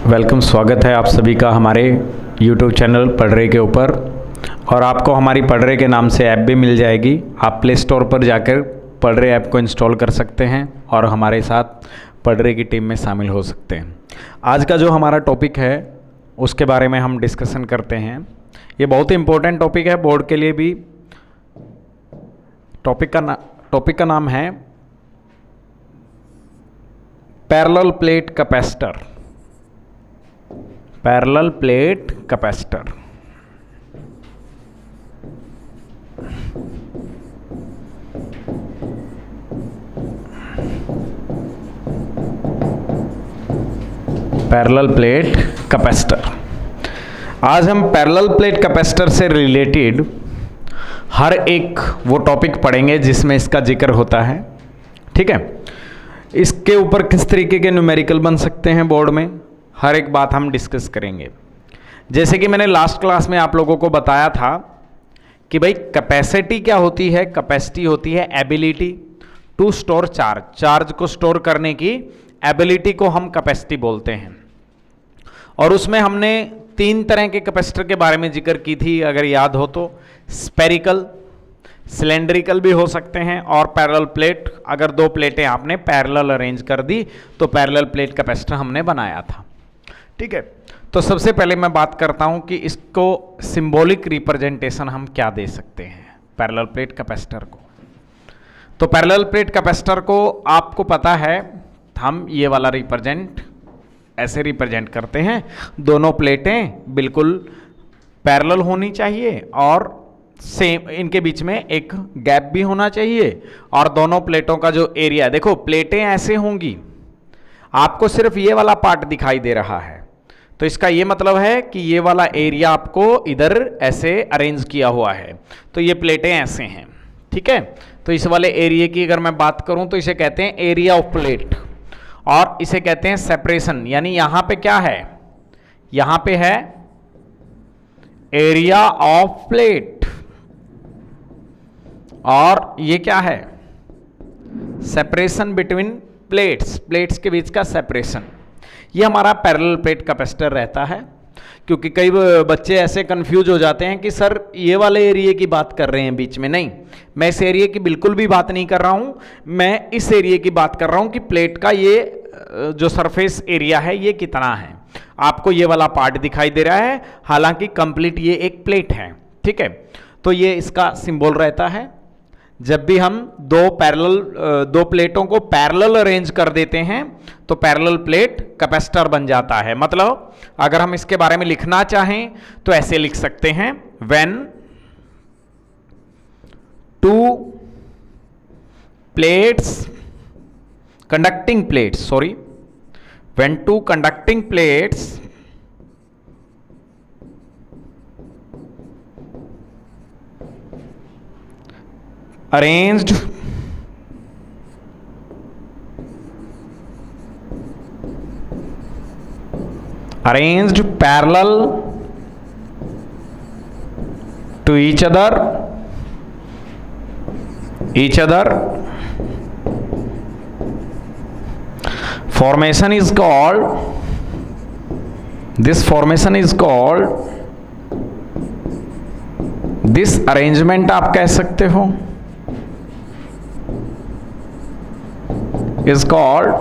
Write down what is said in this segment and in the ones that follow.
Welcome, स्वागत है आप सभी का हमारे YouTube चैनल पढ़ रहे के ऊपर। और आपको हमारी पढ़ रहे के नाम से ऐप भी मिल जाएगी। आप प्ले स्टोर पर जाकर पढ़ रहे ऐप को इंस्टॉल कर सकते हैं और हमारे साथ पढ़ रहे की टीम में शामिल हो सकते हैं। आज का जो हमारा टॉपिक है उसके बारे में हम डिस्कशन करते हैं। ये बहुत ही इम्पोर्टेंट टॉपिक है बोर्ड के लिए भी। टॉपिक का नाम है parallel plate capacitor. Parallel plate capacitor. Parallel plate capacitor. आज हम पैरेलल प्लेट कैपेसिटर से रिलेटेड हर एक वो टॉपिक पढ़ेंगे जिसमें इसका जिक्र होता है। ठीक है, इसके ऊपर किस तरीके के न्यूमेरिकल बन सकते हैं बोर्ड में, हर एक बात हम डिस्कस करेंगे। जैसे कि मैंने लास्ट क्लास में आप लोगों को बताया था कि भाई कैपेसिटी क्या होती है। कैपेसिटी होती है ability to store charge. Charge को स्टोर करने की एबिलिटी को हम कैपेसिटी बोलते हैं। और उसमें हमने 3 तरह के कैपेसिटर के बारे में जिक्र की थी, अगर याद हो तो। स्पेरिकल, सिलेंड्रिकल भी हो सकते हैं, और पैरेलल प्लेट। अगर 2 प्लेटें आपने पैरेलल अरेंज कर दी तो पैरेलल प्लेट कैपेसिटर हमने बनाया था। ठीक है, तो सबसे पहले मैं बात करता हूं कि इसको सिंबॉलिक रिप्रेजेंटेशन हम क्या दे सकते हैं पैरेलल प्लेट कैपेसिटर को। तो पैरेलल प्लेट कैपेसिटर को आपको पता है हम ये वाला ऐसे रिप्रेजेंट करते हैं। दोनों प्लेटें बिल्कुल पैरेलल होनी चाहिए और सेम, इनके बीच में एक गैप भी होना चाहिए। और दोनों प्लेटों का जो एरिया, देखो प्लेटें ऐसे होंगी, आपको सिर्फ ये वाला पार्ट दिखाई दे रहा है, तो इसका ये मतलब है कि ये वाला एरिया आपको इधर ऐसे अरेंज किया हुआ है, तो ये प्लेटें ऐसे हैं। ठीक है, तो इस वाले एरिया की अगर मैं बात करूं तो इसे कहते हैं एरिया ऑफ प्लेट, और इसे कहते हैं सेपरेशन। यानी यहां पे क्या है, यहां पे है एरिया ऑफ प्लेट, और ये क्या है, सेपरेशन बिटवीन प्लेट्स। प्लेट्स के बीच का सेपरेशन। ये हमारा पैरेलल प्लेट कैपेसिटर रहता है। क्योंकि कई बच्चे ऐसे कंफ्यूज हो जाते हैं कि सर ये वाले एरिया की बात कर रहे हैं बीच में। नहीं, मैं इस एरिया की बिल्कुल भी बात नहीं कर रहा हूं। मैं इस एरिया की बात कर रहा हूं कि प्लेट का ये जो सरफेस एरिया है ये कितना है। आपको ये वाला पार्ट दिखाई दे रहा है, हालांकि कंप्लीट ये एक प्लेट है। ठीक है, तो ये इसका सिंबल रहता है। जब भी हम दो प्लेटों को पैरेलल अरेंज कर देते हैं तो पैरेलल प्लेट कैपेसिटर bन जाता है। मतलब अगर हम इसके बारे में लिखना चाहें तो ऐसे लिख सकते हैं, when 2 plates conducting plates, when 2 conducting plates arranged parallel to each other formation is called, this formation is called, this arrangement आप कह सकते हो, is called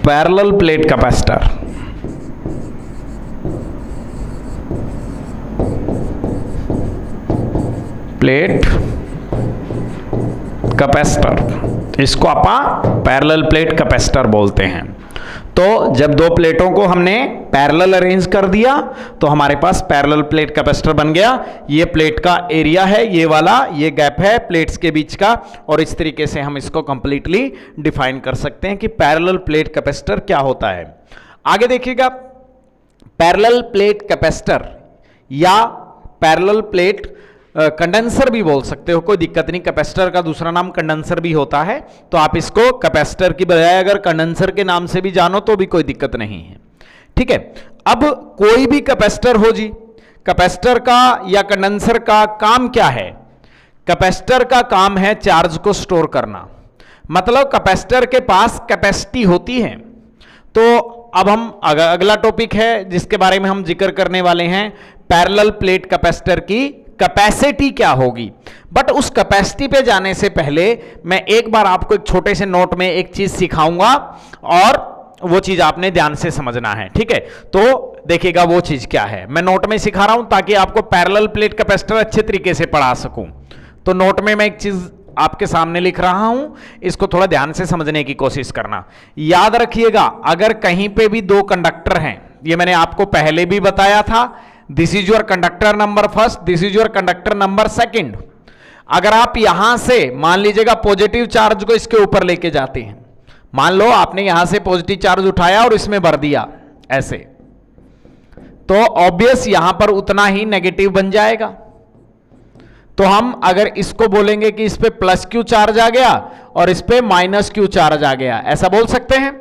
parallel plate capacitor। Plate capacitor, इसको आप पैरेलल प्लेट कैपेसिटर बोलते हैं। तो जब 2 प्लेटों को हमने पैरेलल अरेंज कर दिया तो हमारे पास पैरेलल प्लेट कैपेसिटर बन गया। ये प्लेट का एरिया है, ये वाला, ये गैप है प्लेट्स के बीच का, और इस तरीके से हम इसको कंप्लीटली डिफाइन कर सकते हैं कि पैरेलल प्लेट कैपेसिटर क्या होता है। आगे देखिएगा, पैरेलल प्लेट कैपेसिटर या पैरेलल प्लेट कंडेंसर भी बोल सकते हो, कोई दिक्कत नहीं। कैपेसिटर का दूसरा नाम कंडेंसर भी होता है, तो आप इसको कैपेसिटर की बजाय अगर कंडेंसर के नाम से भी जानो तो भी कोई दिक्कत नहीं है। ठीक है, अब कोई भी कैपेसिटर हो जी, कैपेसिटर का या कंडेंसर का काम क्या है? कैपेसिटर का काम है चार्ज को स्टोर करना। मतलब कैपेसिटर के पास कैपेसिटी होती है, तो अब हम अगला टॉपिक है जिसके बारे में हम जिक्र करने वाले हैं, पैरेलल प्लेट कैपेसिटर की कैपेसिटी क्या होगी। बट उस कैपेसिटी पे जाने से पहले मैं एक बार आपको एक छोटे से नोट में एक चीज सिखाऊंगा और वो चीज आपने ध्यान से समझना है, ठीक है। तो देखिएगा वो चीज क्या है, मैं नोट में सिखा रहा हूं ताकि आपको पैरेलल प्लेट कैपेसिटर अच्छे तरीके से पढ़ा सकूं। तो नोट में मैं एक चीज आपके सामने लिख रहा हूं, इसको थोड़ा ध्यान से समझने की कोशिश करना। याद रखिएगा, अगर कहीं पे भी दो कंडक्टर हैं, ये मैंने आपको पहले भी बताया था, this is your conductor number first, this is your conductor number second. अगर आप यहां से मान लीजिएगा पॉजिटिव चार्ज को इसके ऊपर लेके जाते हैं, मान लो आपने यहां से पॉजिटिव चार्ज उठाया और इसमें भर दिया ऐसे, तो ऑब्वियस यहां पर उतना ही नेगेटिव बन जाएगा। तो हम अगर इसको बोलेंगे कि इस पे प्लस क्यू चार्ज आ गया और इस पे माइनस क्यू चार्ज आ गया, ऐसा बोल सकते हैं।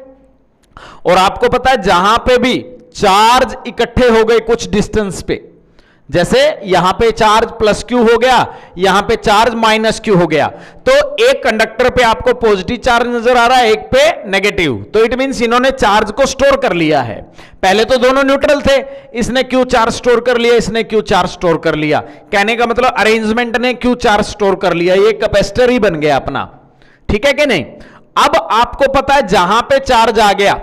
और आपको पता है जहां पे भी चार्ज इकट्ठे हो गए कुछ डिस्टेंस पे, जैसे यहां पे चार्ज प्लस क्यू हो गया, यहां पे चार्ज माइनस क्यू हो गया, तो एक कंडक्टर पे आपको पॉजिटिव चार्ज नजर आ रहा है, एक पे नेगेटिव, तो इट मींस इन्होंने चार्ज को स्टोर कर लिया है। पहले तो दोनों न्यूट्रल थे, इसने क्यू चार्ज स्टोर कर लिया, इसने क्यू चार्ज स्टोर कर लिया। कहने का मतलब अरेंजमेंट ने क्यू चार्ज स्टोर कर लिया, ये कैपेसिटर ही बन गया अपना, ठीक है कि नहीं। अब आपको पता है जहां पे चार्ज आ गया,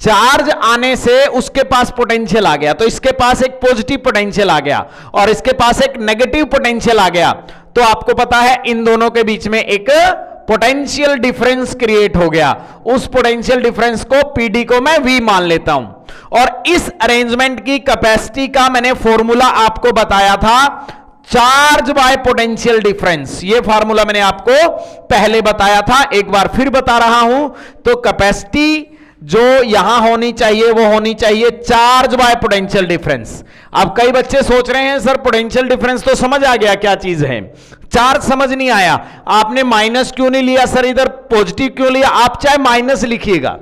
चार्ज आने से उसके पास पोटेंशियल आ गया, तो इसके पास एक पॉजिटिव पोटेंशियल आ गया और इसके पास एक नेगेटिव पोटेंशियल आ गया, तो आपको पता है इन दोनों के बीच में एक पोटेंशियल डिफरेंस क्रिएट हो गया। उस पोटेंशियल डिफरेंस को पीडी को मैं वी मान लेता हूं। और इस अरेंजमेंट की कैपेसिटी का मैंने फॉर्मूला आपको बताया था, चार्ज बाय पोटेंशियल डिफरेंस। ये फॉर्मूला मैंने आपको पहले बताया था, एक बार फिर बता रहा हूं। तो कैपेसिटी जो यहां होनी चाहिए वो होनी चाहिए चार्ज बाय पोटेंशियल डिफरेंस। अब कई बच्चे सोच रहे हैं सर पोटेंशियल डिफरेंस तो समझ आ गया क्या चीज है, चार्ज समझ नहीं आया, आपने माइनस क्यों नहीं लिया सर, इधर पॉजिटिव क्यों लिया। आप चाहे माइनस लिखिएगा,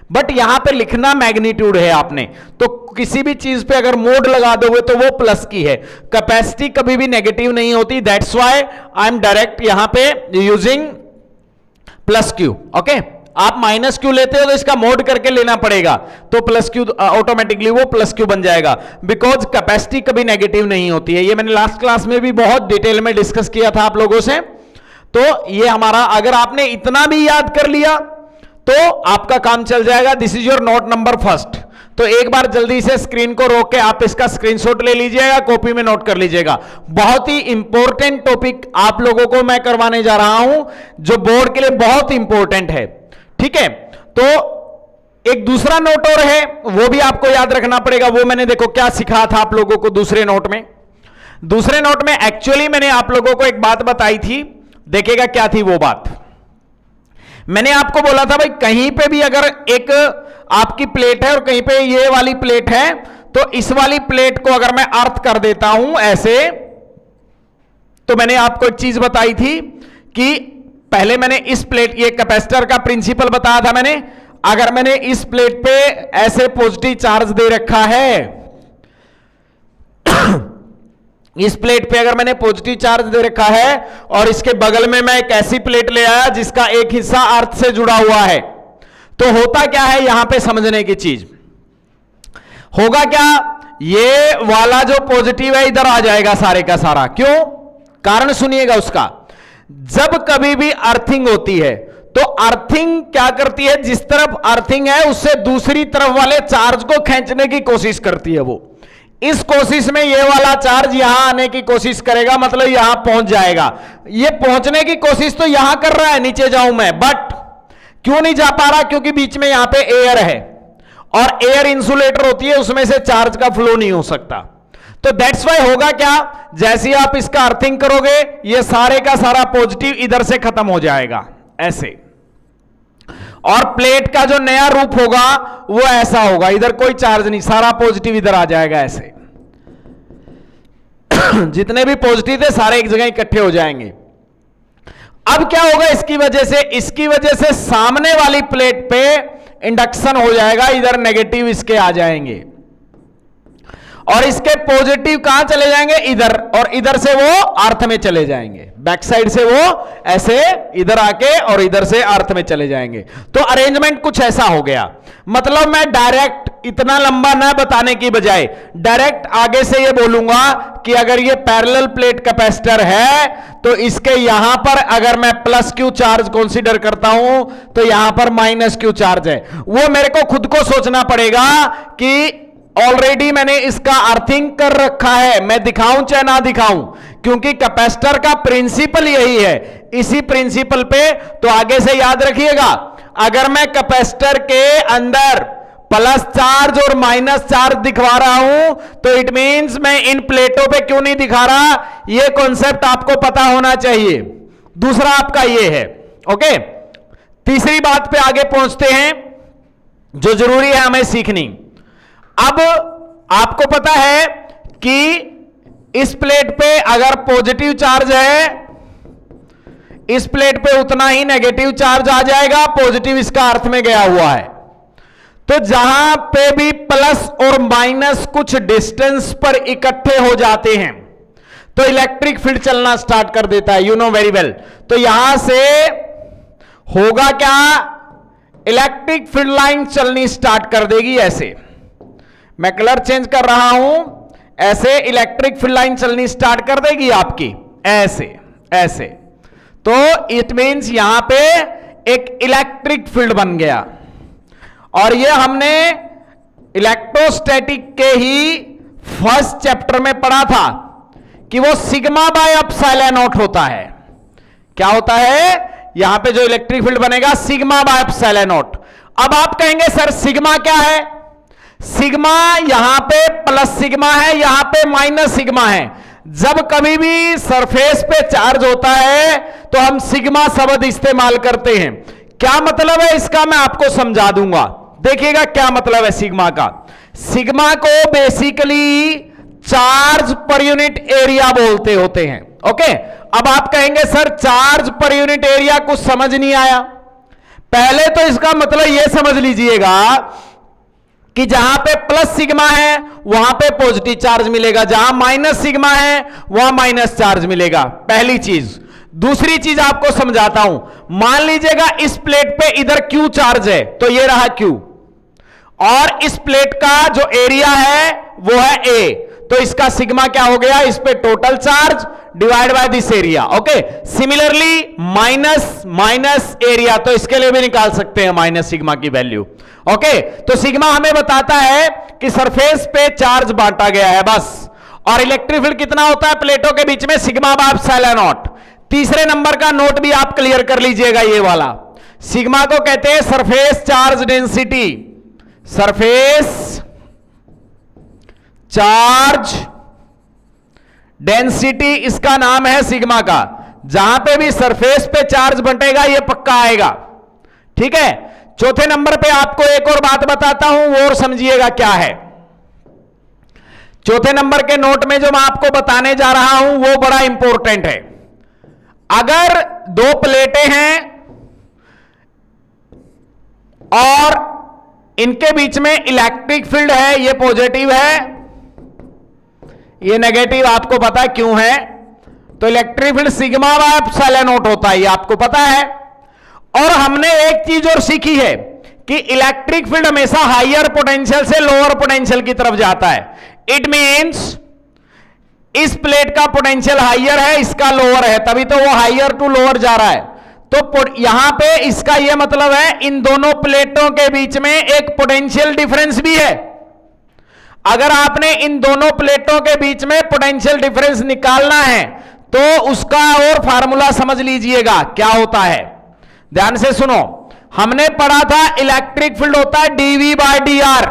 बट यहां पे लिखना मैग्नीट्यूड है आपने, तो किसी भी चीज पे अगर मोड लगा दोगे तो वो प्लस की है। कैपेसिटी कभी भी नेगेटिव नहीं होती, that's why I am direct यहां पे यूजिंग प्लस क्यू। ओके, आप माइनस क्यू लेते हो तो इसका मोड करके लेना पड़ेगा, तो प्लस क्यू ऑटोमेटिकली वो प्लस क्यू बन जाएगा, बिकॉज कैपेसिटी कभी नेगेटिव नहीं होती है। ये मैंने लास्ट क्लास में भी बहुत डिटेल में डिस्कस किया था आप लोगों से। तो ये हमारा, अगर आपने इतना भी याद कर लिया तो आपका काम चल जाएगा। This is your note number first. तो एक बार जल्दी से स्क्रीन को रोक के आप इसका स्क्रीनशॉट ले लीजिएगा, कॉपी में नोट कर लीजिएगा। बहुत ही इंपॉर्टेंट टॉपिक आप लोगों को मैं करवाने जा रहा हूं, जो बोर्ड के लिए बहुत इंपॉर्टेंट है, ठीक है। तो एक दूसरा नोट और है, वो भी आपको याद रखना पड़ेगा। वो मैंने देखो क्या सिखाया था आप लोगों को दूसरे नोट में। दूसरे नोट में एक्चुअली मैंने आप लोगों को एक बात बताई थी, देखिएगा क्या थी वो बात। मैंने आपको बोला था भाई कहीं पे भी अगर एक आपकी प्लेट है और कहीं पे ये वाली प्लेट है, तो इस वाली प्लेट को अगर मैं अर्थ कर देता हूं ऐसे, तो मैंने आपको एक चीज बताई थी कि पहले मैंने इस प्लेट, ये कैपेसिटर का प्रिंसिपल बताया था मैंने, अगर मैंने इस प्लेट पे ऐसे पॉजिटिव चार्ज दे रखा है इस प्लेट पे अगर मैंने पॉजिटिव चार्ज दे रखा है और इसके बगल में मैं एक ऐसी प्लेट ले आया जिसका एक हिस्सा अर्थ से जुड़ा हुआ है, तो होता क्या है यहां पे समझने की चीज होगा क्या, ये वाला जो पॉजिटिव है इधर आ जाएगा सारे का सारा। क्यों? कारण सुनिएगा उसका। जब कभी भी अर्थिंग होती है तो अर्थिंग क्या करती है, जिस तरफ अर्थिंग है उससे दूसरी तरफ वाले चार्ज को खींचने की कोशिश करती है। वो इस कोशिश में ये वाला चार्ज यहां आने की कोशिश करेगा, मतलब यहां पहुंच जाएगा। ये पहुंचने की कोशिश तो यहां कर रहा है, नीचे जाऊं मैं, बट क्यों नहीं जा पा रहा, क्योंकि बीच में यहां पे एयर है और एयर इंसुलेटर होती है, उसमें से चार्ज का फ्लो नहीं हो सकता। तो दैट्स वाई होगा क्या, जैसे ही आप इसका अर्थिंग करोगे ये सारे का सारा पॉजिटिव इधर से खत्म हो जाएगा ऐसे, और प्लेट का जो नया रूप होगा वो ऐसा होगा, इधर कोई चार्ज नहीं, सारा पॉजिटिव इधर आ जाएगा ऐसे जितने भी पॉजिटिव थे सारे एक जगह इकट्ठे हो जाएंगे। अब क्या होगा इसकी वजह से सामने वाली प्लेट पे इंडक्शन हो जाएगा, इधर नेगेटिव इसके आ जाएंगे और इसके पॉजिटिव कहां चले जाएंगे, इधर, और इधर से वो अर्थ में चले जाएंगे, बैक साइड से वो ऐसे इधर आके और इधर से अर्थ में चले जाएंगे। तो अरेंजमेंट कुछ ऐसा हो गया। मतलब मैं डायरेक्ट इतना लंबा ना बताने की बजाय डायरेक्ट आगे से ये बोलूंगा कि अगर ये पैरेलल प्लेट कैपेसिटर है तो इसके यहां पर अगर मैं प्लस क्यू चार्ज कंसीडर करता हूं तो यहां पर माइनस क्यू चार्ज है। वो मेरे को खुद को सोचना पड़ेगा कि ऑलरेडी मैंने इसका अर्थिंग कर रखा है, मैं दिखाऊं चाहे ना दिखाऊं, क्योंकि कैपेसिटर का प्रिंसिपल यही है। इसी प्रिंसिपल पे तो आगे से याद रखिएगा, अगर मैं कैपेसिटर के अंदर प्लस चार्ज और माइनस चार्ज दिखवा रहा हूं तो इट मींस मैं इन प्लेटों पे क्यों नहीं दिखा रहा, यह कॉन्सेप्ट आपको पता होना चाहिए। दूसरा आपका यह है। ओके, तीसरी बात पे आगे पहुंचते हैं जो जरूरी है हमें सीखनी। अब आपको पता है कि इस प्लेट पे अगर पॉजिटिव चार्ज है, इस प्लेट पे उतना ही नेगेटिव चार्ज आ जाएगा, पॉजिटिव इसका अर्थ में गया हुआ है। तो जहां पे भी प्लस और माइनस कुछ डिस्टेंस पर इकट्ठे हो जाते हैं तो इलेक्ट्रिक फील्ड चलना स्टार्ट कर देता है, यू नो वेरी वेल। तो यहां से होगा क्या, इलेक्ट्रिक फील्ड लाइन चलनी स्टार्ट कर देगी। ऐसे मैं कलर चेंज कर रहा हूं, ऐसे इलेक्ट्रिक फील्ड लाइन चलनी स्टार्ट कर देगी आपकी, ऐसे ऐसे। तो इट मींस यहां पे एक इलेक्ट्रिक फील्ड बन गया। और ये हमने इलेक्ट्रोस्टैटिक के ही फर्स्ट चैप्टर में पढ़ा था कि वो सिग्मा बाय एप्सिलॉन नॉट होता है। क्या होता है, यहां पे जो इलेक्ट्रिक फील्ड बनेगा सिग्मा बाय एप्सिलॉन नॉट। अब आप कहेंगे सर सिग्मा क्या है, सिग्मा यहां पे प्लस सिग्मा है, यहां पे माइनस सिग्मा है। जब कभी भी सरफेस पे चार्ज होता है तो हम सिग्मा शब्द इस्तेमाल करते हैं। क्या मतलब है इसका मैं आपको समझा दूंगा, देखिएगा क्या मतलब है सिग्मा का। सिग्मा को basically charge per unit area बोलते होते हैं। ओके, अब आप कहेंगे sir charge per unit area कुछ समझ नहीं आया। पहले तो इसका मतलब यह समझ लीजिएगा कि जहां पे प्लस सिग्मा है वहां पे पॉजिटिव चार्ज मिलेगा, जहां माइनस सिग्मा है वहां माइनस चार्ज मिलेगा, पहली चीज। दूसरी चीज आपको समझाता हूं, मान लीजिएगा इस प्लेट पे इधर क्यू चार्ज है, तो ये रहा क्यू, और इस प्लेट का जो एरिया है वो है ए, तो इसका सिग्मा क्या हो गया, इस पे total charge divide by this area. Okay, similarly minus minus area, तो इसके लिए भी निकाल सकते हैं माइनस सिग्मा की वैल्यू। ओके, तो सिग्मा हमें बताता है कि सरफेस पे चार्ज बांटा गया है बस। और इलेक्ट्रिक फील्ड कितना होता है प्लेटों के बीच में, सिग्मा बाय एप्सिलॉन नॉट। तीसरे नंबर का नोट भी आप क्लियर कर लीजिएगा, ये वाला सिग्मा को कहते हैं surface charge density, surface charge density इसका नाम है सिग्मा का। जहां पे भी सरफेस पे चार्ज बंटेगा ये पक्का आएगा, ठीक है। चौथे नंबर पे आपको एक और बात बताता हूं, वो और समझिएगा क्या है। चौथे नंबर के नोट में जो मैं आपको बताने जा रहा हूं वो बड़ा इंपॉर्टेंट है। अगर दो प्लेटें हैं और इनके बीच में इलेक्ट्रिक फील्ड है, ये पॉजिटिव है, ये नेगेटिव, आपको पता है क्यों है, तो electric field sigma by epsilon not होता है, ये आपको पता है। और हमने एक चीज और सीखी है कि इलेक्ट्रिक फील्ड हमेशा हायर पोटेंशियल से लोअर पोटेंशियल की तरफ जाता है। इट मींस इस प्लेट का पोटेंशियल हायर है, इसका लोअर है, तभी तो वो हायर टू लोअर जा रहा है। तो यहां पे इसका यह मतलब है इन दोनों प्लेटों के बीच में एक पोटेंशियल डिफरेंस भी है। अगर आपने इन दोनों प्लेटों के बीच में पोटेंशियल डिफरेंस निकालना है तो उसका और फार्मूला समझ लीजिएगा क्या होता है, ध्यान से सुनो। हमने पढ़ा था इलेक्ट्रिक फील्ड होता है dv by d r,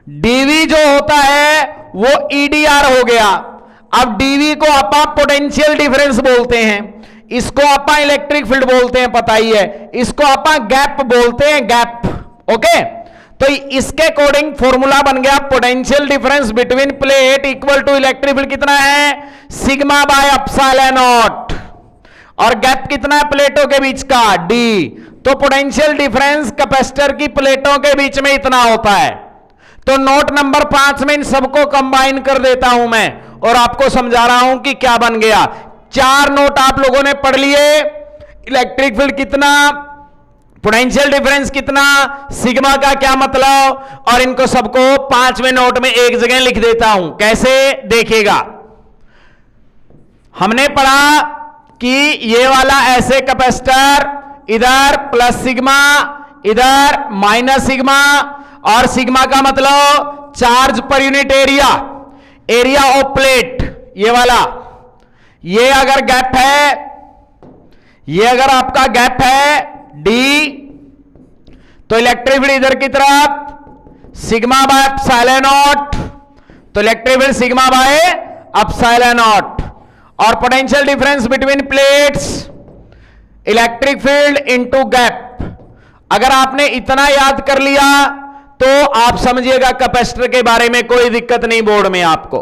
dv जो होता है वो ईडीआर हो गया। अब डीवी को अपन पोटेंशियल डिफरेंस बोलते हैं, इसको अपन इलेक्ट्रिक फील्ड बोलते हैं, पता ही है, इसको अपन गैप बोलते हैं, गैप। ओके, तो इसके अकॉर्डिंग फॉर्मूला बन गया potential difference between plate equal to electric field कितना है, सिग्मा बाय एप्सिलॉन नॉट, और गैप कितना है प्लेटों के बीच का, डी। तो पोटेंशियल डिफरेंस कैपेसिटर की प्लेटों के बीच में इतना होता है। तो नोट नंबर 5 में इन सबको कंबाइन कर देता हूं मैं और आपको समझा रहा हूं कि क्या बन गया। 4 नोट आप लोगों ने पढ़ लिए, इलेक्ट्रिक फील्ड कितना, पोटेंशियल डिफरेंस कितना, सिग्मा का क्या मतलब, और इनको सबको 5वें नोट में एक जगह लिख देता हूं। कैसे देखिएगा, हमने पढ़ा कि ये वाला ऐसे कैपेसिटर इधर प्लस सिग्मा इधर माइनस सिग्मा, और सिग्मा का मतलब charge per unit area, area of plate, ये वाला, ये अगर गैप है, ये अगर आपका गैप है डी, तो इलेक्ट्रिक फील्ड इधर की तरफ सिग्मा बाय एप्सिलॉन नॉट, तो electric field sigma by epsilon naught, और potential difference between plates electric field into gap. अगर आपने इतना याद कर लिया तो आप समझिएगा कैपेसिटर के बारे में कोई दिक्कत नहीं बोर्ड में आपको,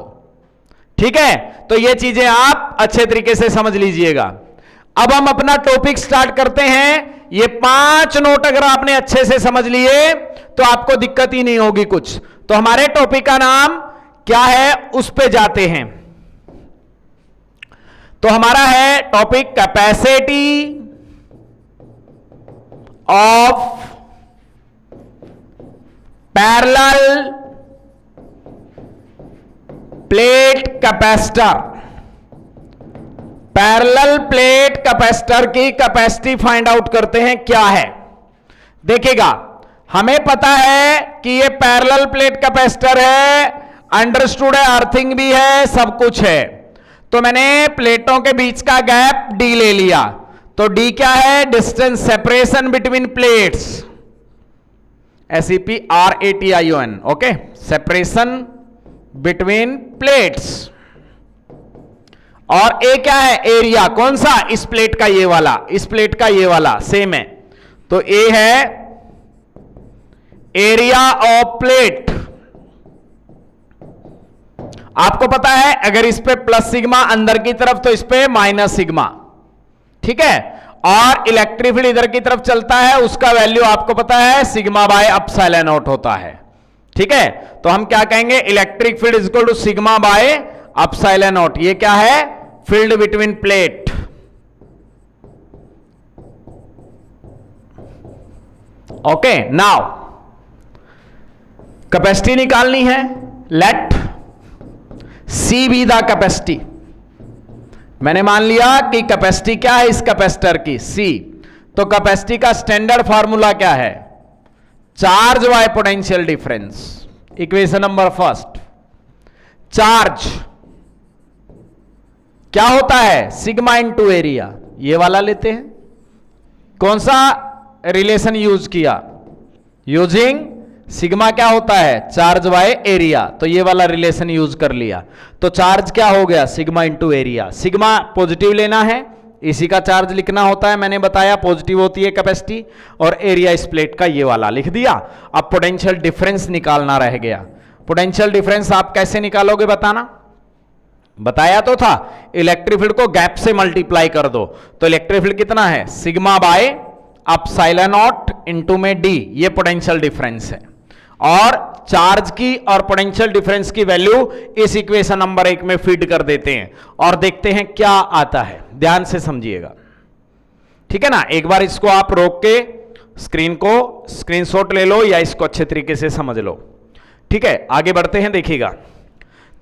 ठीक है। तो ये चीजें आप अच्छे तरीके से समझ लीजिएगा। अब हम अपना टॉपिक स्टार्ट करते हैं। ये 5 नोट अगर आपने अच्छे से समझ लिए तो आपको दिक्कत ही नहीं होगी कुछ। तो हमारे टॉपिक का नाम क्या है उस पे जाते हैं। तो हमारा है topic capacity of parallel plate capacitor. Parallel plate capacitor की कैपेसिटी फाइंड आउट करते हैं क्या है। देखिएगा, हमें पता है कि ये पैरेलल प्लेट कैपेसिटर है, अंडरस्टूड है, अर्थिंग भी है, सब कुछ है। तो मैंने प्लेटों के बीच का गैप डी ले लिया। तो डी क्या है, distance separation between plates, SEPRATION, okay, separation between plates. और ए क्या है, एरिया, कौन सा, इस प्लेट का ये वाला, इस प्लेट का ये वाला सेम है। तो ए है एरिया ऑफ प्लेट। आपको पता है अगर इस पे प्लस सिग्मा अंदर की तरफ तो इस पे माइनस सिग्मा, ठीक है। और इलेक्ट्रिक फील्ड इधर की तरफ चलता है, उसका वैल्यू आपको पता है सिग्मा बाय एप्सिलॉन नॉट होता है, ठीक है। तो हम क्या कहेंगे, electric field is equal to sigma by epsilon naught. ये क्या है, field between plate. Okay, now capacity निकालनी है। Let C be the capacity. मैंने मान लिया कि कैपेसिटी क्या है इस कैपेसिटर की, सी। तो कैपेसिटी का स्टैंडर्ड फार्मूला क्या है, charge by potential difference. Equation number first, charge क्या होता है, सिग्मा इनटू एरिया। ये वाला लेते हैं। कौन सा रिलेशन यूज किया, यूजिंग सिग्मा क्या होता है, चार्ज बाय एरिया। तो ये वाला रिलेशन यूज कर लिया। तो चार्ज क्या हो गया, sigma into area. Sigma positive लेना है, इसी का चार्ज लिखना होता है, मैंने बताया पॉजिटिव होती है कैपेसिटी, और एरिया इस प्लेट का ये वाला लिख दिया। अब पोटेंशियल डिफरेंस निकालना रह गया। पोटेंशियल डिफरेंस आप कैसे निकालोगे बताना, बताया तो था, इलेक्ट्रिक फील्ड को गैप से मल्टीप्लाई कर दो। तो इलेक्ट्रिक फील्ड कितना है, sigma by epsilon not into में डी, ये पोटेंशियल डिफरेंस है। और चार्ज की और पोटेंशियल डिफरेंस की वैल्यू इस इक्वेशन नंबर 1 में फीड कर देते हैं और देखते हैं क्या आता है। ध्यान से समझिएगा, ठीक है ना। एक बार इसको आप रोक के स्क्रीन को स्क्रीनशॉट ले लो या इसको अच्छे तरीके से समझ लो, ठीक है। आगे बढ़ते हैं, देखिएगा।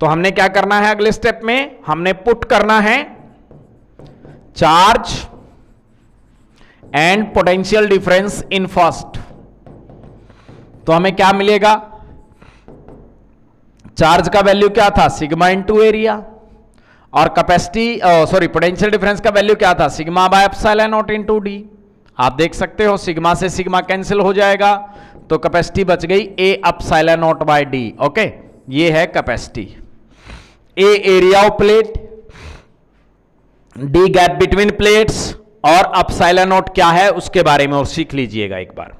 तो हमने क्या करना है, अगले स्टेप में हमने पुट करना है charge and potential difference in first. तो हमें क्या मिलेगा, चार्ज का वैल्यू क्या था, सिग्मा इनटू एरिया, और कैपेसिटी सॉरी पोटेंशियल डिफरेंस का वैल्यू क्या था, sigma by epsilon not into D. आप देख सकते हो सिग्मा से सिग्मा कैंसिल हो जाएगा, तो कैपेसिटी बच गई A epsilon naught by d. Okay, ये है capacity. A area of plate, d gap between plates, और एप्सिलॉन नॉट क्या है उसके बारे में और सीख लीजिएगा एक बार।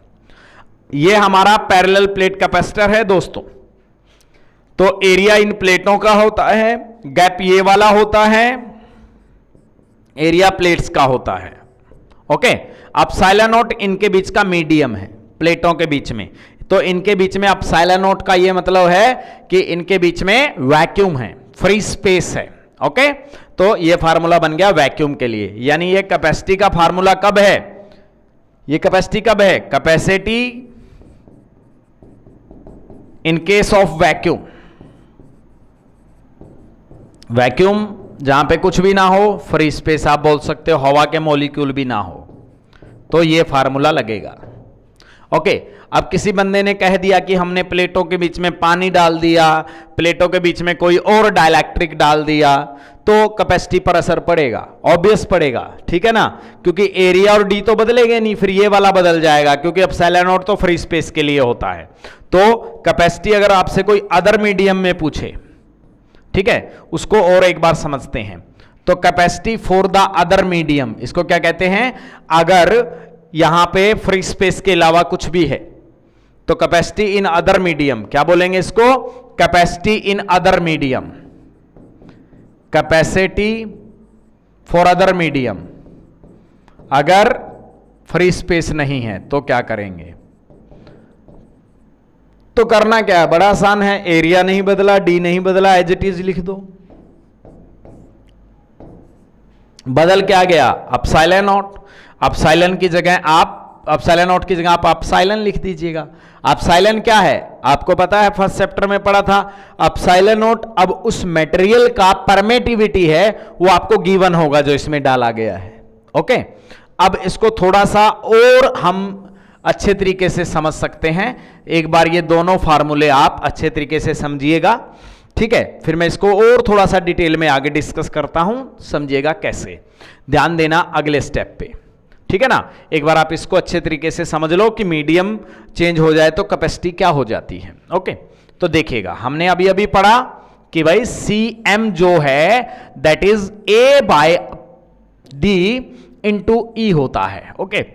ये हमारा पैरेलल प्लेट कैपेसिटर है दोस्तों। तो एरिया इन प्लेटों का होता है, गैप ये वाला होता है, एरिया प्लेट्स का होता है। ओके, एप्सिलॉन नॉट इनके बीच का मीडियम है, प्लेटों के बीच में। तो इनके बीच में एप्सिलॉन नॉट का ये मतलब है कि इनके बीच में वैक्यूम है, फ्री स्पेस है। ओके, तो ये फार्मूला बन गया वैक्यूम के लिए। यानी ये कैपेसिटी का फार्मूला कब है, ये कैपेसिटी कब है, capacity in case of vacuum, vacuum जहां पे कुछ भी ना हो, फ्री स्पेस आप बोल सकते हो, हवा के मॉलिक्यूल भी ना हो, तो ये फार्मूला लगेगा। ओके, अब किसी बंदे ने कह दिया कि हमने प्लेटों के बीच में पानी डाल दिया, प्लेटों के बीच में कोई और डाइलेक्ट्रिक डाल दिया, तो कैपेसिटी पर असर पड़ेगा, ऑब्वियस पड़ेगा, ठीक है ना, क्योंकि एरिया और डी तो बदलेंगे नहीं, फिर ये वाला बदल जाएगा, क्योंकि एप्सिलॉन नॉट तो फ्री स्पेस के लिए होता है। तो कैपेसिटी अगर आपसे कोई अदर मीडियम में पूछे, ठीक है, उसको और एक बार समझते हैं। तो capacity for the other medium, इसको क्या कहते हैं, अगर यहां पे फ्री स्पेस के अलावा कुछ भी है तो कैपेसिटी इन अदर मीडियम, क्या बोलेंगे इसको, capacity in other medium, capacity for other medium. अगर फ्री स्पेस नहीं है तो क्या करेंगे, तो करना क्या है, बड़ा आसान है, एरिया नहीं बदला, डी नहीं बदला, एज इट इज लिख दो। बदल क्या गया, एप्सिलॉन नॉट, एप्सिलॉन की जगह आप, एप्सिलॉन नॉट की जगह आप एप्सिलॉन लिख दीजिएगा। एप्सिलॉन क्या है, आपको पता है, फर्स्ट चैप्टर में पढ़ा था, एप्सिलॉन नॉट अब उस मटेरियल का परमिटिविटी है, वो आपको गिवन होगा जो इसमें डाला गया है। ओके, अब इसको थोड़ा सा और हम अच्छे तरीके से समझ सकते हैं। एक बार ये दोनों फार्मूले आप अच्छे तरीके से समझिएगा, ठीक है, फिर मैं इसको और थोड़ा सा डिटेल में आगे डिस्कस करता हूं, समझिएगा कैसे, ध्यान देना अगले स्टेप पे, ठीक है ना। एक बार आप इसको अच्छे तरीके से समझ लो कि मीडियम चेंज हो जाए तो कैपेसिटी क्या हो जाती है। ओके, तो देखिएगा, हमने अभी अभी पढ़ा कि भाई Cm जो है that is A by D into E होता है। ओके,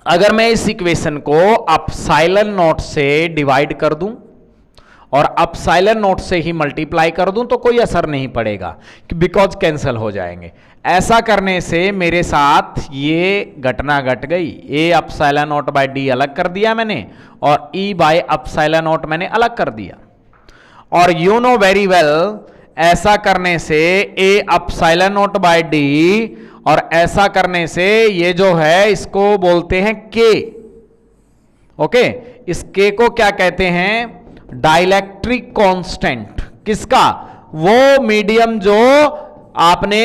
अगर मैं इस इक्वेशन को एप्सिलॉन नॉट से डिवाइड कर दूं और एप्सिलॉन नॉट से ही मल्टीप्लाई कर दूं तो कोई असर नहीं पड़ेगा, बिकॉज कैंसिल हो जाएंगे। ऐसा करने से मेरे साथ ये घटना घट गई, A epsilon naught by d अलग कर दिया मैंने और ई बाय एप्सिलॉन नॉट मैंने अलग कर दिया। और यू नो वेरी वेल, ऐसा करने से A epsilon naught by d और ऐसा करने से ये जो है इसको बोलते हैं के। ओके, इस के को क्या कहते हैं, डाइलेक्ट्रिक कांस्टेंट। किसका, वो मीडियम जो आपने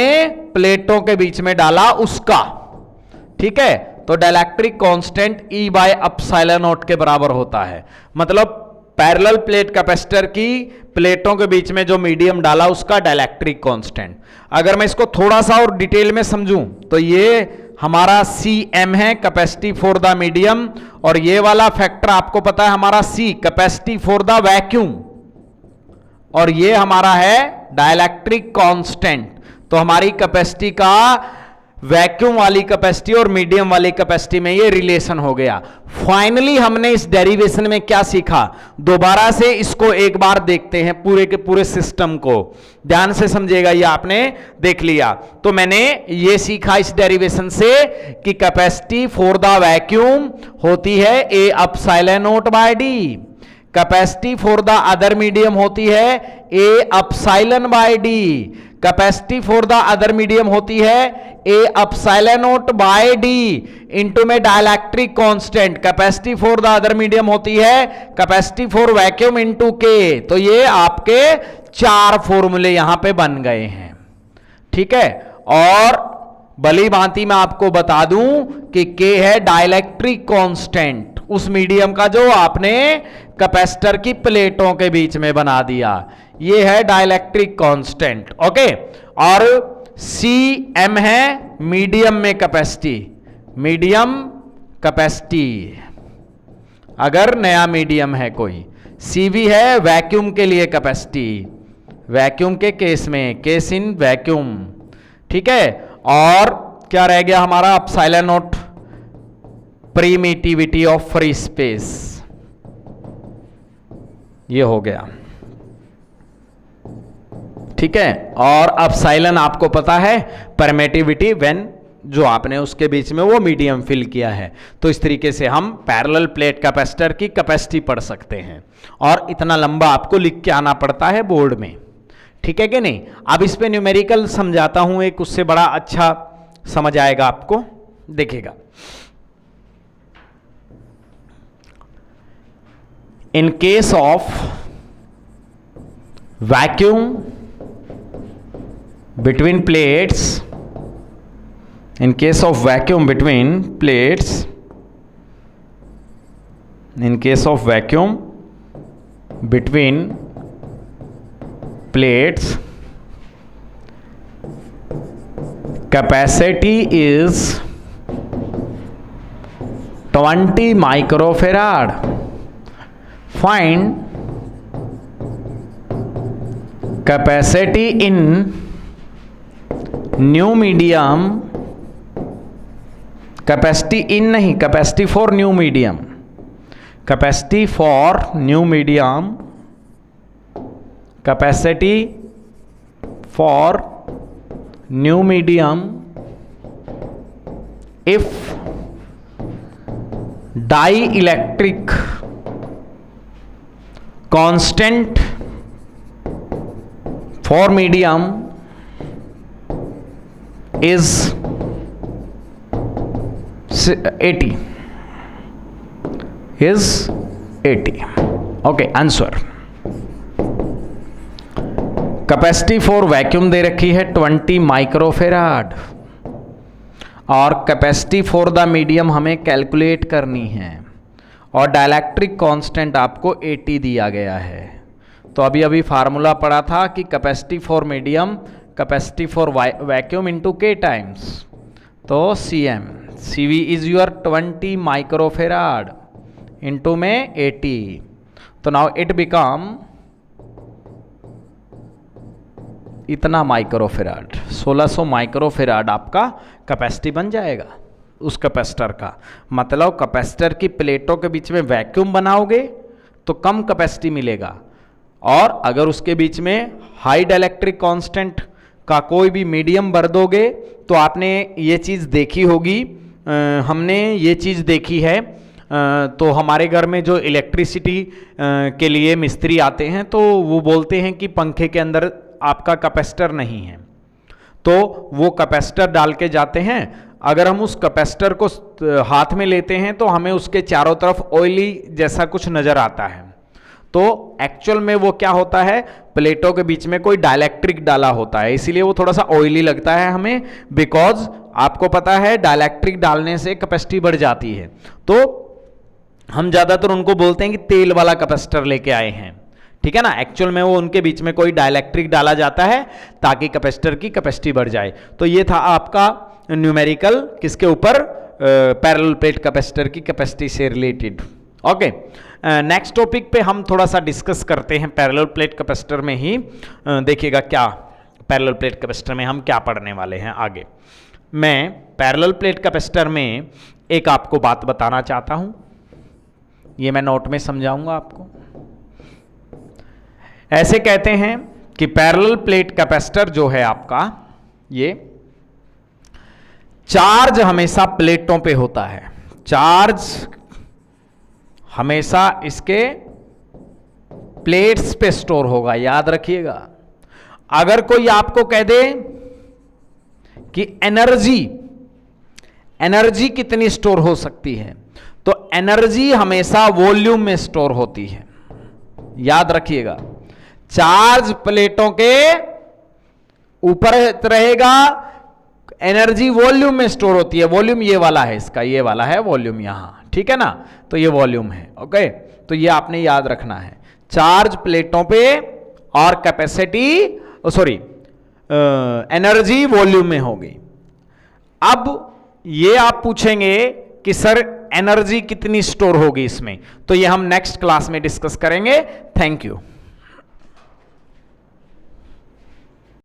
प्लेटों के बीच में डाला उसका, ठीक है। तो dielectric constant E bye epsilon not के बराबर होता है, मतलब पैरेलल प्लेट कैपेसिटर की प्लेटों के बीच में जो मीडियम डाला उसका डाइलेक्ट्रिक कांस्टेंट। अगर मैं इसको थोड़ा सा और डिटेल में समझूं तो ये हमारा Cm है, कैपेसिटी फॉर द मीडियम, और ये वाला फैक्टर आपको पता है हमारा C, capacity for the vacuum, और ये हमारा है डाइलेक्ट्रिक कांस्टेंट। तो हमारी कैपेसिटी का वैक्यूम वाली कैपेसिटी और मीडियम वाली कैपेसिटी में ये रिलेशन हो गया। फाइनली हमने इस डेरिवेशन में क्या सीखा, दोबारा से इसको एक बार देखते हैं, पूरे के पूरे सिस्टम को ध्यान से समझिएगा। ये आपने देख लिया, तो मैंने ये सीखा इस डेरिवेशन से कि कैपेसिटी फॉर द वैक्यूम होती है A epsilon naught by D, capacity for the other medium होती है A epsilon by D, capacity for the other medium होती है A epsilon naught by D into में dielectric constant, capacity for the other medium होती है capacity for vacuum into के। तो ये आपके चार फॉर्मूले यहां पे बन गए हैं, ठीक है। और भली भांति मैं आपको बता दूं कि के है डाइलेक्ट्रिक कांस्टेंट, उस मीडियम का जो आपने कैपेसिटर की प्लेटों के बीच में बना दिया, ये है डाइलेक्ट्रिक कांस्टेंट। ओके, और Cm है मीडियम में कैपेसिटी, मीडियम कैपेसिटी अगर नया मीडियम है कोई, Cv है वैक्यूम के लिए कैपेसिटी, वैक्यूम के केस में, केस इन वैक्यूम, ठीक है। और क्या रह गया हमारा epsilon not, permittivity of free space, ये हो गया, ठीक है। और एप्सिलॉन आपको पता है परमिटिविटी व्हेन जो आपने उसके बीच में वो मीडियम फिल किया है। तो इस तरीके से हम पैरेलल प्लेट कैपेसिटर की कैपेसिटी पढ़ सकते हैं, और इतना लंबा आपको लिख के आना पड़ता है बोर्ड में, ठीक है कि नहीं। अब इस पे न्यूमेरिकल समझाता हूं एक, उससे बड़ा अच्छा समझ आएगा आपको, देखिएगा। In case of vacuum between plates, in case of vacuum between plates, in case of vacuum between plates, capacity is 20 microfarad. Find capacity in new medium, capacity in नहीं, capacity for new medium, capacity for new medium, capacity for new medium if dielectric constant for medium is 80 is 80. Okay, answer. Capacity for vacuum दे रखी है 20 microfarad, और capacity for the medium हमें calculate करनी है, और dielectric constant आपको 80 दिया गया है। तो अभी अभी फार्मूला पढ़ा था कि capacity for medium, capacity for vacuum into के टाइम्स, तो CM, CV is your 20 microfarad into में 80. तो now it become इतना माइक्रोफेराड, 1600 माइक्रोफेराड आपका कैपेसिटी बन जाएगा उस कैपेसिटर का। मतलब कैपेसिटर की प्लेटों के बीच में वैक्यूम बनाओगे तो कम कैपेसिटी मिलेगा, और अगर उसके बीच में हाई डाइलेक्ट्रिक कांस्टेंट का कोई भी मीडियम भर दोगे, तो आपने ये चीज़ देखी होगी, हमने ये चीज़ देखी है, तो हमारे घर में जो इलेक्ट्रिसिटी के लिए मिस्त्री आते हैं तो वो बोलते हैं कि पंखे के अंदर आपका कैपेसिटर नहीं है, तो वो कैपेसिटर डाल के जाते हैं। अगर हम उस कैपेसिटर को हाथ में लेते हैं तो हमें उसके चारों तरफ ऑयली जैसा कुछ नज़र आता है, तो एक्चुअल में वो क्या होता है, प्लेटों के बीच में कोई डाइलेक्ट्रिक डाला होता है, इसीलिए वो थोड़ा सा ऑयली लगता है हमें, बिकॉज आपको पता है डाइलेक्ट्रिक डालने से कैपेसिटी बढ़ जाती है। तो हम ज़्यादातर उनको बोलते हैं कि तेल वाला कैपेसिटर लेके आए हैं, ठीक है ना। एक्चुअल में वो उनके बीच में कोई डाइलेक्ट्रिक डाला जाता है ताकि कैपेसिटर की कैपेसिटी बढ़ जाए। तो ये था आपका न्यूमेरिकल किसके ऊपर, पैरेलल प्लेट कैपेसिटर की कैपेसिटी से रिलेटेड। ओके, नेक्स्ट टॉपिक पे हम थोड़ा सा डिस्कस करते हैं पैरेलल प्लेट कैपेसिटर में ही। देखिएगा क्या पैरेलल प्लेट कैपेसिटर में हम क्या पढ़ने वाले हैं आगे। मैं पैरेलल प्लेट कैपेसिटर में एक आपको बात बताना चाहता हूं, ये मैं नोट में समझाऊंगा आपको। ऐसे कहते हैं कि पैरेलल प्लेट कैपेसिटर जो है आपका, ये चार्ज हमेशा प्लेटों पे होता है, चार्ज हमेशा इसके प्लेट्स पे स्टोर होगा, याद रखिएगा। अगर कोई आपको कह दे कि एनर्जी कितनी स्टोर हो सकती है, तो एनर्जी हमेशा वॉल्यूम में स्टोर होती है, याद रखिएगा। चार्ज प्लेटों के ऊपर रहेगा, एनर्जी वॉल्यूम में स्टोर होती है। वॉल्यूम ये वाला है, इसका ये वाला है वॉल्यूम यहां, ठीक है ना, तो ये वॉल्यूम है। ओके, तो ये आपने याद रखना है, चार्ज प्लेटों पे और कैपेसिटी एनर्जी वॉल्यूम में होगी। अब ये आप पूछेंगे कि सर एनर्जी कितनी स्टोर होगी इसमें, तो ये हम नेक्स्ट क्लास में डिस्कस करेंगे। Thank you.